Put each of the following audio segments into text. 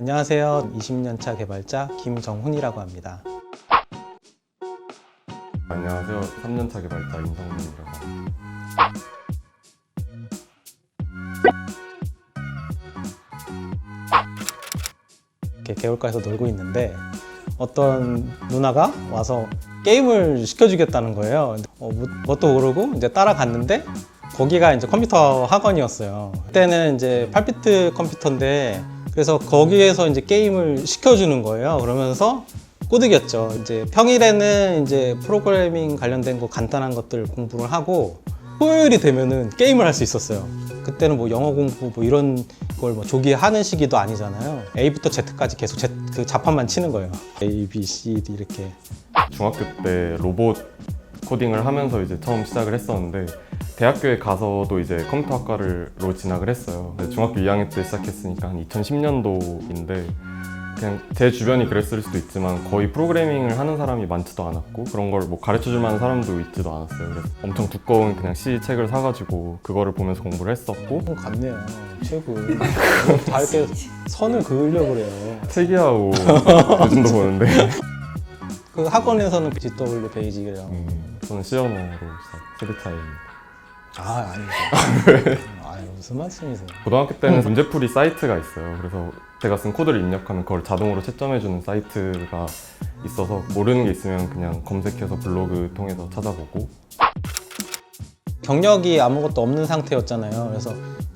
안녕하세요. 20년차 개발자 김정훈이라고 합니다. 안녕하세요. 3년차 개발자 임성민이라고 합니다. 이렇게 개울가에서 놀고 있는데 어떤 누나가 와서 게임을 시켜주겠다는 거예요. 뭣도 모르고 이제 따라갔는데 거기가 이제 컴퓨터 학원이었어요. 그때는 이제 8비트 컴퓨터인데 그래서 거기에서 이제 게임을 시켜주는 거예요. 그러면서 꼬드겼죠. 이제 평일에는 이제 프로그래밍 관련된 거 간단한 것들 공부를 하고 토요일이 되면은 게임을 할 수 있었어요. 그때는 뭐 영어 공부 뭐 이런 걸 뭐 조기에 하는 시기도 아니잖아요. A부터 Z까지 계속 그 자판만 치는 거예요. A, B, C, D 이렇게. 중학교 때 로봇 코딩을 하면서 이제 처음 시작을 했었는데 대학교에 가서도 이제 컴퓨터학과로 진학을 했어요. 중학교 2학년 때 시작했으니까 한 2010년도인데 그냥 제 주변이 그랬을 수도 있지만 거의 프로그래밍을 하는 사람이 많지도 않았고 그런 걸 뭐 가르쳐줄 만한 사람도 있지도 않았어요. 그래서 엄청 두꺼운 그냥 C 책을 사가지고 그거를 보면서 공부를 했었고 같네요. 최고. 다 이렇게 선을 그으려고 그래요. 특이하고 요즘도 보는데 그 학원에서는 GW 베이직이랑 저는 C 언어로 시작, 3타입입니다. 아 아니죠. 아유 무슨 말씀이세요? 고등학교 때는 문제풀이 사이트가 있어요. 그래서 제가 쓴 코드를 입력하면 그걸 자동으로 채점해주는 사이트가 있어서 모르는 게 있으면 그냥 검색해서 블로그 통해서 찾아보고 경력이 아무것도 없는 상태였잖아요. 그래서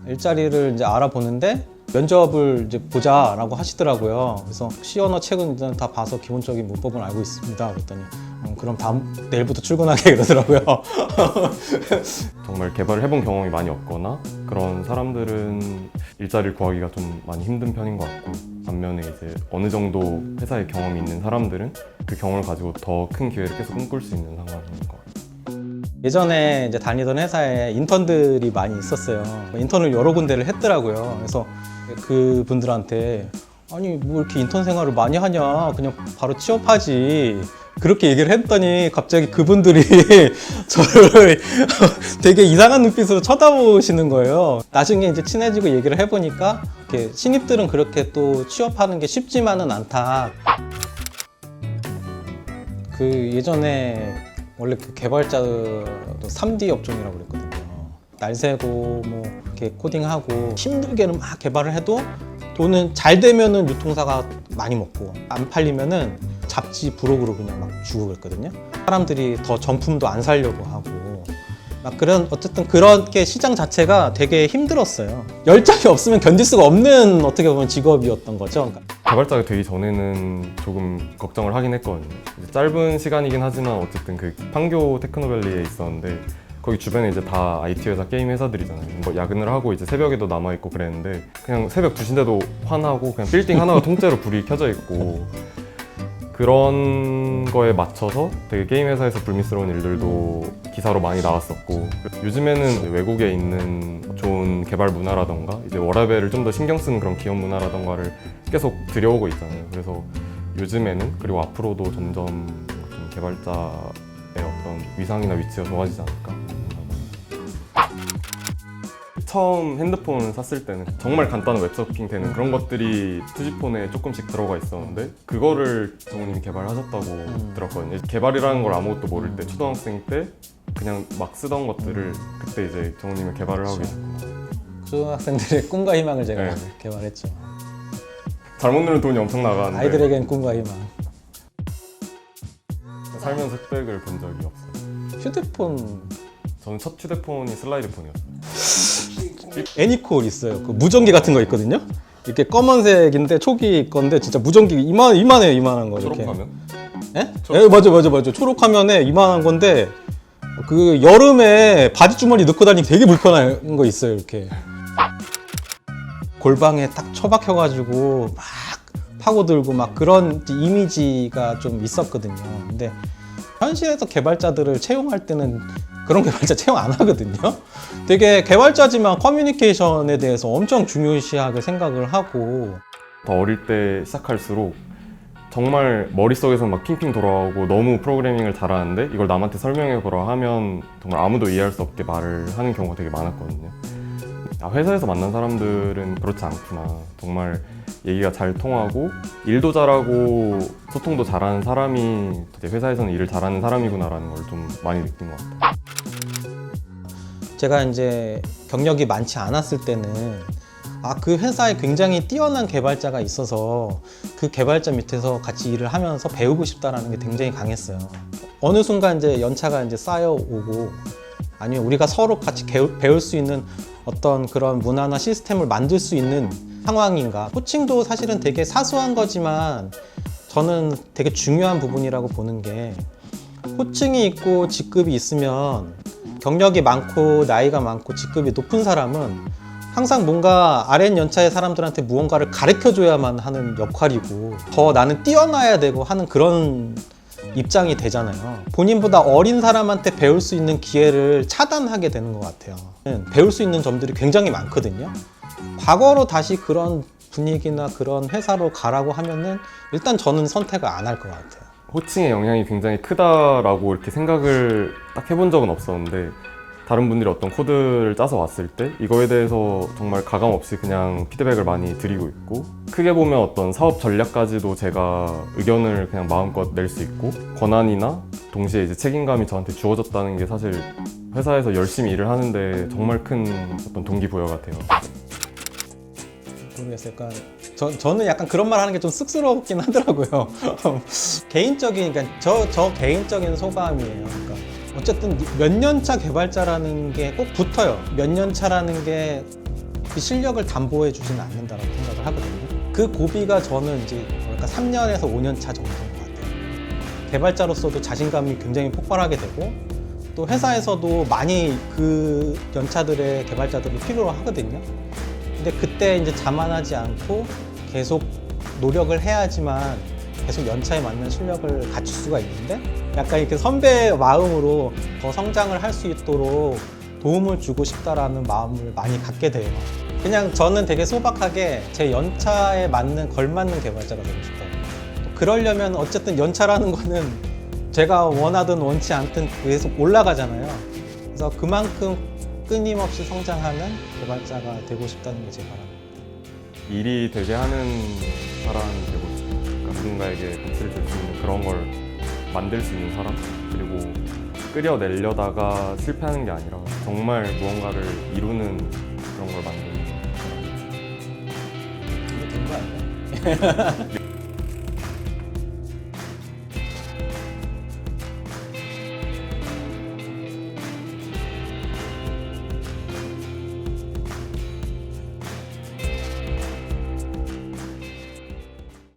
일자리를 이제 알아보는데 면접을 이제 보자라고 하시더라고요. 그래서 C 언어 책은 일단 다 봐서 기본적인 문법은 알고 있습니다. 그랬더니 그럼 내일부터 출근하게 그러더라고요. 정말 개발을 해본 경험이 많이 없거나 그런 사람들은 일자리를 구하기가 좀 많이 힘든 편인 것 같고 반면에 이제 어느 정도 회사에 경험이 있는 사람들은 그 경험을 가지고 더 큰 기회를 계속 꿈꿀 수 있는 상황인 것 같아요. 예전에 이제 다니던 회사에 인턴들이 많이 있었어요. 인턴을 여러 군데를 했더라고요. 그래서 그 분들한테 아니 뭐 이렇게 인턴 생활을 많이 하냐 그냥 바로 취업하지 그렇게 얘기를 했더니 갑자기 그분들이 저를 되게 이상한 눈빛으로 쳐다보시는 거예요. 나중에 이제 친해지고 얘기를 해보니까 이렇게 신입들은 그렇게 또 취업하는 게 쉽지만은 않다. 그 예전에 원래 그 개발자도 3D 업종이라고 그랬거든요. 날 새고 뭐 이렇게 코딩하고 힘들게는 막 개발을 해도 돈은 잘 되면은 유통사가 많이 먹고 안 팔리면은 잡지 부록으로 그냥 막 주고 그랬거든요. 사람들이 더 정품도 안 사려고 하고 막 그런 어쨌든 그렇게 시장 자체가 되게 힘들었어요. 열정이 없으면 견딜 수가 없는 어떻게 보면 직업이었던 거죠. 개발자가 되기 전에는 조금 걱정을 하긴 했거든요. 이제 짧은 시간이긴 하지만 어쨌든 그 판교 테크노밸리에 있었는데 거기 주변에 이제 다 IT 회사, 게임 회사들이잖아요. 뭐 야근을 하고 이제 새벽에도 남아있고 그랬는데 그냥 새벽 2시인데도 화나고 그냥 빌딩 하나가 통째로 불이 켜져 있고 그런 거에 맞춰서 되게 게임 회사에서 불미스러운 일들도 기사로 많이 나왔었고 요즘에는 외국에 있는 좋은 개발 문화라던가 이제 워라밸을 좀 더 신경 쓰는 그런 기업 문화라던가를 계속 들여오고 있잖아요. 그래서 요즘에는 그리고 앞으로도 점점 좀 개발자의 어떤 위상이나 위치가 좋아지지 않을까. 처음 핸드폰 샀을 때는 정말 간단한 웹서핑 되는 그런 것들이 투지폰에 조금씩 들어가 있었는데 그거를 정우님이 개발하셨다고 들었거든요. 개발이라는 걸 아무것도 모를 때 초등학생 때 그냥 막 쓰던 것들을 그때 이제 정우님이 개발을 하고 계셨구나. 초등학생들의 꿈과 희망을 제가 네. 개발했죠. 잘못 누르면 돈이 엄청 나가는데 아이들에겐 꿈과 희망. 살면서 흑백을 본 적이 없어요. 휴대폰 저는 첫 휴대폰이 슬라이드 폰이었어요. 애니콜 있어요. 그 무전기 같은 거 있거든요. 이렇게 검은색인데 초기 건데 진짜 무전기 이만해요. 이만한 거 이렇게. 초록하면? 예? 예, 맞아. 초록 화면에 이만한 건데 그 여름에 바지 주머니 넣고 다니기 되게 불편한 거 있어요. 이렇게 골방에 딱 처박혀가지고 막 파고들고 막 그런 이미지가 좀 있었거든요. 근데 현실에서 개발자들을 채용할 때는 그런 개발자 채용 안 하거든요. 되게 개발자지만 커뮤니케이션에 대해서 엄청 중요시하게 생각을 하고 더 어릴 때 시작할수록 정말 머릿속에서 막 핑핑 돌아오고 너무 프로그래밍을 잘하는데 이걸 남한테 설명해 보라 하면 정말 아무도 이해할 수 없게 말을 하는 경우가 되게 많았거든요. 아, 회사에서 만난 사람들은 그렇지 않구나. 정말 얘기가 잘 통하고 일도 잘하고 소통도 잘하는 사람이 회사에서는 일을 잘하는 사람이구나라는 걸 좀 많이 느낀 것 같아요. 제가 이제 경력이 많지 않았을 때는 그 회사에 굉장히 뛰어난 개발자가 있어서 그 개발자 밑에서 같이 일을 하면서 배우고 싶다라는 게 굉장히 강했어요. 어느 순간 이제 연차가 이제 쌓여오고 아니면 우리가 서로 같이 배울 수 있는 어떤 그런 문화나 시스템을 만들 수 있는 상황인가. 코칭도 사실은 되게 사소한 거지만 저는 되게 중요한 부분이라고 보는 게 코칭이 있고 직급이 있으면 경력이 많고 나이가 많고 직급이 높은 사람은 항상 뭔가 아랫 연차의 사람들한테 무언가를 가르쳐 줘야만 하는 역할이고 더 나는 뛰어나야 되고 하는 그런 입장이 되잖아요. 본인보다 어린 사람한테 배울 수 있는 기회를 차단하게 되는 것 같아요. 배울 수 있는 점들이 굉장히 많거든요. 과거로 다시 그런 분위기나 그런 회사로 가라고 하면은 일단 저는 선택을 안 할 것 같아요. 호칭의 영향이 굉장히 크다라고 이렇게 생각을 딱 해본 적은 없었는데 다른 분들이 어떤 코드를 짜서 왔을 때 이거에 대해서 정말 가감 없이 그냥 피드백을 많이 드리고 있고 크게 보면 어떤 사업 전략까지도 제가 의견을 그냥 마음껏 낼 수 있고 권한이나 동시에 이제 책임감이 저한테 주어졌다는 게 사실 회사에서 열심히 일을 하는데 정말 큰 어떤 동기부여 같아요. 모르겠어요. 그러니까 저는 약간 그런 말 하는 게 좀 쑥스럽긴 하더라고요. 개인적인, 그러니까 저 개인적인 소감이에요. 그러니까 어쨌든 몇 년 차 개발자라는 게 꼭 붙어요. 몇 년 차라는 게 그 실력을 담보해 주지는 않는다고 생각을 하거든요. 그 고비가 저는 이제 그러니까 3년에서 5년 차 정도인 것 같아요. 개발자로서도 자신감이 굉장히 폭발하게 되고 또 회사에서도 많이 그 연차들의 개발자들이 필요로 하거든요. 근데 그때 이제 자만하지 않고 계속 노력을 해야지만 계속 연차에 맞는 실력을 갖출 수가 있는데 약간 이렇게 선배 마음으로 더 성장을 할 수 있도록 도움을 주고 싶다라는 마음을 많이 갖게 돼요. 그냥 저는 되게 소박하게 제 연차에 맞는 걸맞는 개발자가 되고 싶어요. 그러려면 어쨌든 연차라는 거는 제가 원하든 원치 않든 계속 올라가잖아요. 그래서 그만큼 끊임없이 성장하는 개발자가 되고 싶다는 게 제 바람입니다. 일이 되게 하는 사람이 되고 싶어요. 그러니까 누군가에게 가치를 줄 수 있는 그런 걸 만들 수 있는 사람? 그리고 끌어내려다가 실패하는 게 아니라 정말 무언가를 이루는 그런 걸 만드는 사람이죠. 이게 된 거 아니에요?